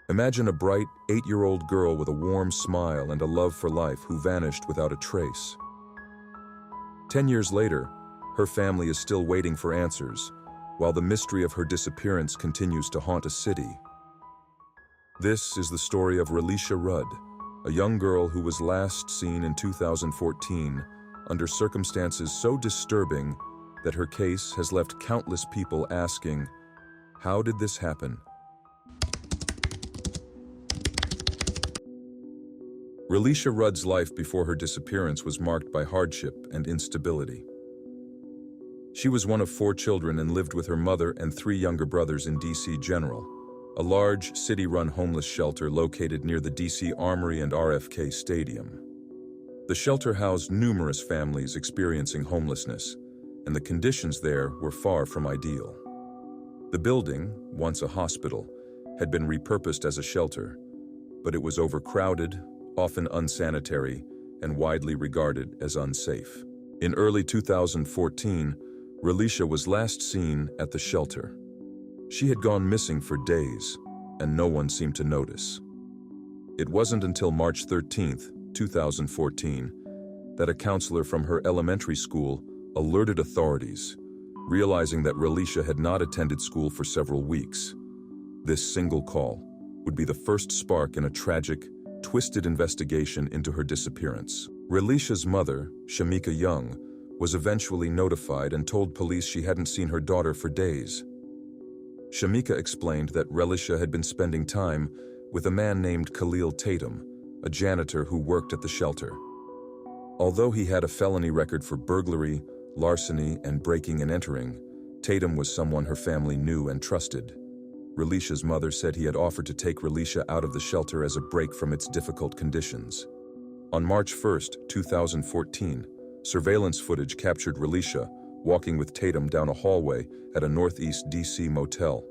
Imagine a bright, 8-year-old girl with a warm smile and a love for life who vanished without a trace. 10 years later, her family is still waiting for answers, while the mystery of her disappearance continues to haunt a city. This is the story of Relisha Rudd, a young girl who was last seen in 2014 under circumstances so disturbing that her case has left countless people asking, how did this happen? Relisha Rudd's life before her disappearance was marked by hardship and instability. She was one of 4 children and lived with her mother and 3 younger brothers in DC General, a large city-run homeless shelter located near the DC Armory and RFK Stadium. The shelter housed numerous families experiencing homelessness, and the conditions there were far from ideal. The building, once a hospital, had been repurposed as a shelter, but it was overcrowded, often unsanitary, and widely regarded as unsafe. In early 2014, Relisha was last seen at the shelter. She had gone missing for days, and no one seemed to notice. It wasn't until March 13, 2014, that a counselor from her elementary school alerted authorities, realizing that Relisha had not attended school for several weeks. This single call would be the first spark in a tragic, twisted investigation into her disappearance. Relisha's mother, Shamika Young, was eventually notified and told police she hadn't seen her daughter for days. Shamika explained that Relisha had been spending time with a man named Khalil Tatum, a janitor who worked at the shelter. Although he had a felony record for burglary, larceny, and breaking and entering, Tatum was someone her family knew and trusted. Relisha's mother said he had offered to take Relisha out of the shelter as a break from its difficult conditions. On March 1, 2014, surveillance footage captured Relisha walking with Tatum down a hallway at a northeast DC motel.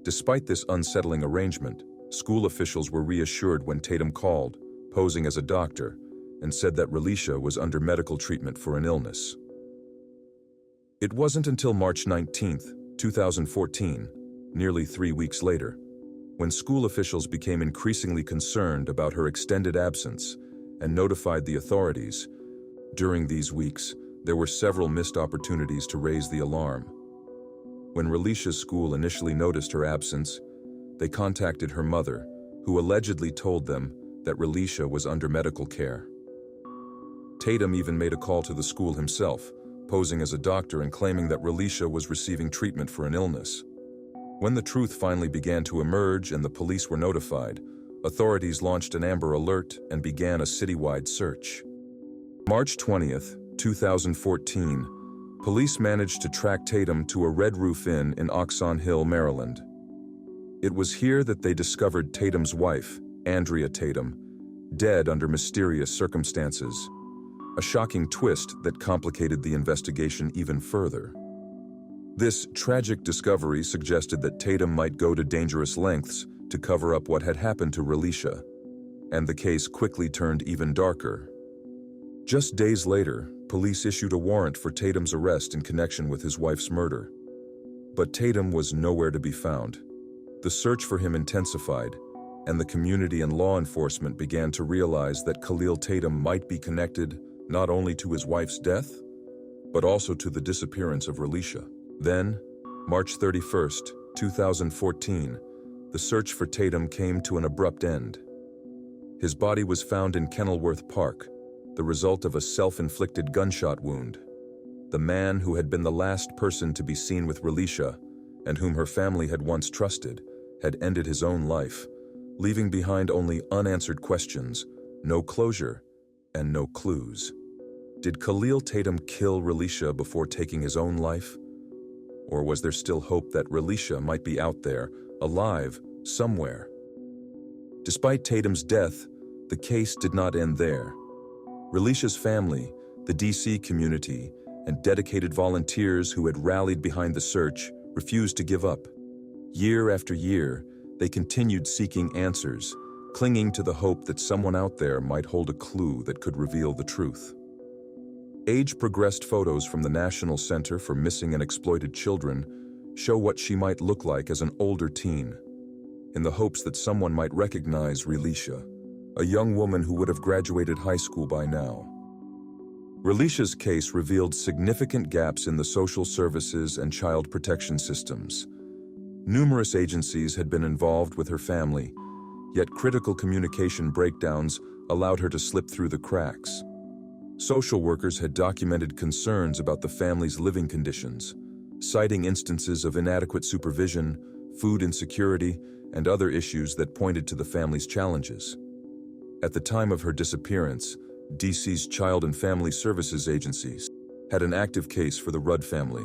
Despite this unsettling arrangement, school officials were reassured when Tatum called, posing as a doctor, and said that Relisha was under medical treatment for an illness. It wasn't until March 19, 2014, nearly 3 weeks later, when school officials became increasingly concerned about her extended absence and notified the authorities. During these weeks, there were several missed opportunities to raise the alarm. When Relisha's school initially noticed her absence, they contacted her mother, who allegedly told them that Relisha was under medical care. Tatum even made a call to the school himself, posing as a doctor and claiming that Relisha was receiving treatment for an illness. When the truth finally began to emerge and the police were notified, authorities launched an Amber Alert and began a citywide search. March 20, 2014, police managed to track Tatum to a Red Roof Inn in Oxon Hill, Maryland. It was here that they discovered Tatum's wife, Andrea Tatum, dead under mysterious circumstances, a shocking twist that complicated the investigation even further. This tragic discovery suggested that Tatum might go to dangerous lengths to cover up what had happened to Relisha, and the case quickly turned even darker. Just days later, police issued a warrant for Tatum's arrest in connection with his wife's murder. But Tatum was nowhere to be found. The search for him intensified, and the community and law enforcement began to realize that Khalil Tatum might be connected not only to his wife's death, but also to the disappearance of Relisha. Then, March 31, 2014, the search for Tatum came to an abrupt end. His body was found in Kenilworth Park, the result of a self-inflicted gunshot wound. The man who had been the last person to be seen with Relisha, and whom her family had once trusted, had ended his own life, leaving behind only unanswered questions, no closure, and no clues. Did Khalil Tatum kill Relisha before taking his own life? Or was there still hope that Relisha might be out there, alive, somewhere? Despite Tatum's death, the case did not end there. Relisha's family, the DC community, and dedicated volunteers who had rallied behind the search refused to give up. Year after year, they continued seeking answers, clinging to the hope that someone out there might hold a clue that could reveal the truth. Age-progressed photos from the National Center for Missing and Exploited Children show what she might look like as an older teen. in the hopes that someone might recognize Relisha, a young woman who would have graduated high school by now. Relisha's case revealed significant gaps in the social services and child protection systems. Numerous agencies had been involved with her family, yet critical communication breakdowns allowed her to slip through the cracks. Social workers had documented concerns about the family's living conditions, citing instances of inadequate supervision, food insecurity, and other issues that pointed to the family's challenges. At the time of her disappearance, DC's Child and Family Services agencies had an active case for the Rudd family,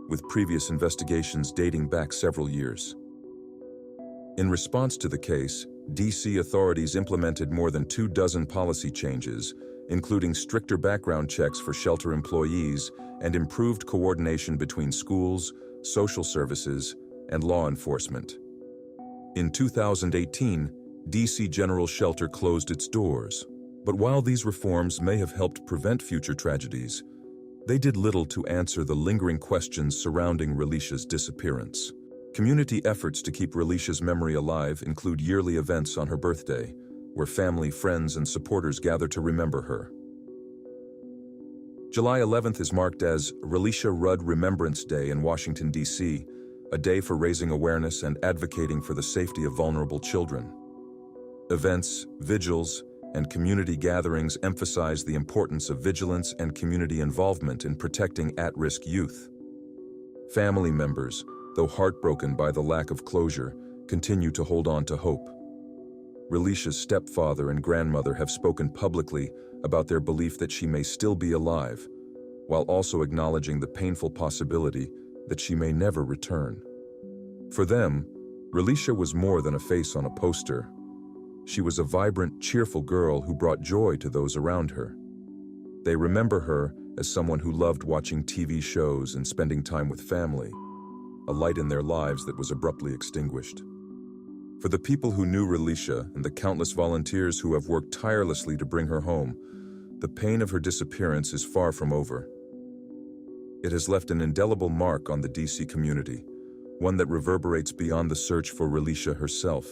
with previous investigations dating back several years. In response to the case, DC authorities implemented more than 24 policy changes, including stricter background checks for shelter employees and improved coordination between schools, social services, and law enforcement. In 2018, DC General Shelter closed its doors. But while these reforms may have helped prevent future tragedies, they did little to answer the lingering questions surrounding Relisha's disappearance. Community efforts to keep Relisha's memory alive include yearly events on her birthday, where family, friends, and supporters gather to remember her. July 11th is marked as Relisha Rudd Remembrance Day in Washington, D.C., a day for raising awareness and advocating for the safety of vulnerable children. Events, vigils, and community gatherings emphasize the importance of vigilance and community involvement in protecting at-risk youth. Family members, though heartbroken by the lack of closure, continue to hold on to hope. Relisha's stepfather and grandmother have spoken publicly about their belief that she may still be alive, while also acknowledging the painful possibility that she may never return. For them, Relisha was more than a face on a poster. She was a vibrant, cheerful girl who brought joy to those around her. They remember her as someone who loved watching TV shows and spending time with family, a light in their lives that was abruptly extinguished. For the people who knew Relisha and the countless volunteers who have worked tirelessly to bring her home, the pain of her disappearance is far from over. It has left an indelible mark on the DC community, one that reverberates beyond the search for Relisha herself.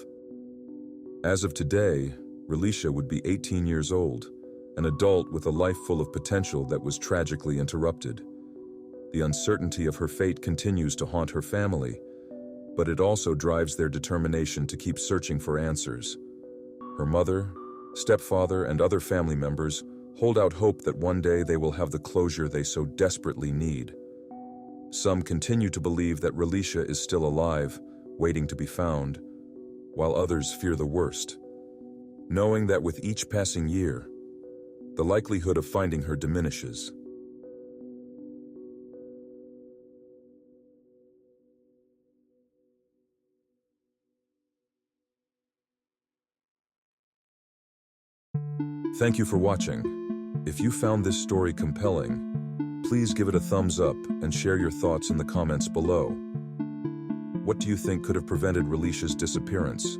As of today, Relisha would be 18 years old, an adult with a life full of potential that was tragically interrupted. The uncertainty of her fate continues to haunt her family, but it also drives their determination to keep searching for answers. Her mother, stepfather, and other family members hold out hope that one day they will have the closure they so desperately need. Some continue to believe that Relisha is still alive, waiting to be found, while others fear the worst, knowing that with each passing year, the likelihood of finding her diminishes. Thank you for watching. If you found this story compelling, please give it a thumbs up and share your thoughts in the comments below. What do you think could have prevented Relisha's disappearance?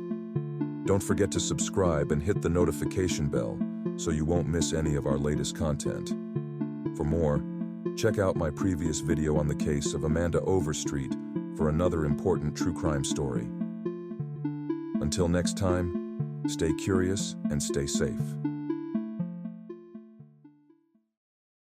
Don't forget to subscribe and hit the notification bell so you won't miss any of our latest content. For more, check out my previous video on the case of Amanda Overstreet for another important true crime story. Until next time, stay curious and stay safe.